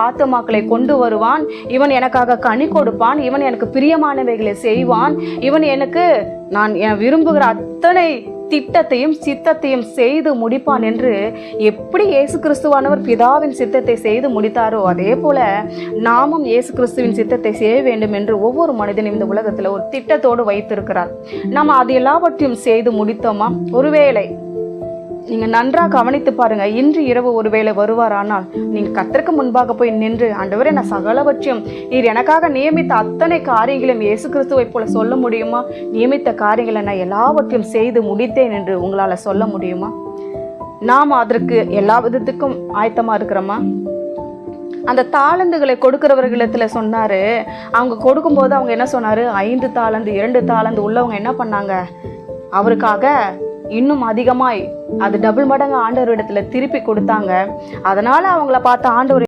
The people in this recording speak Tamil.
ஆத்துமாக்களை கொண்டு வருவான், இவன் எனக்காக கனி கொடுப்பான், இவன் எனக்கு பிரியமானவைகளை செய்வான், இவன் எனக்கு நான் விரும்புகிற அத்தனை திட்டத்தையும் சித்தத்தையும் செய்து முடிப்பான் என்று எப்படி இயேசு கிறிஸ்துவானவர் பிதாவின் சித்தத்தை செய்து முடித்தாரோ அதே போல நாமும் இயேசு கிறிஸ்துவின் சித்தத்தை செய்ய வேண்டும் என்று ஒவ்வொரு மனிதனும் இந்த உலகத்தில் ஒரு திட்டத்தோடு வைத்திருக்கிறார். நாம் அது எல்லாவற்றையும் செய்து முடித்தோமா? ஒருவேளை நீங்க நன்றாக கவனித்து பாருங்க, இன்று இரவு ஒருவேளை வருவாரானால் நீங்க கர்த்தருக்கு முன்பாக போய் நின்று, ஆண்டவரே நான் சகலவற்றையும் நீர் எனக்காக நியமித்த அத்தனை காரியங்களையும் இயேசு கிறிஸ்துவை போல சொல்ல முடியுமா? நியமித்த காரியங்களை நான் எல்லாவற்றையும் செய்து முடித்தேன் என்று உங்களால சொல்ல முடியுமா? நாம் அதற்கு எல்லா விதத்துக்கும் ஆயத்தமா இருக்கிறோமா? அந்த தாளந்துகளை கொடுக்கிறவர்களிடத்துல சொன்னாரு, அவங்க கொடுக்கும்போது அவங்க என்ன சொன்னாரு? 5 தாளந்து 2 தாளந்து உள்ளவங்க என்ன பண்ணாங்க? அவருக்காக இன்னும் அதிகமாய் அது டபுள் மடங்கு ஆண்டவரிடத்துல திருப்பி கொடுத்தாங்க. அதனால அவங்கள பார்த்து ஆண்டவர்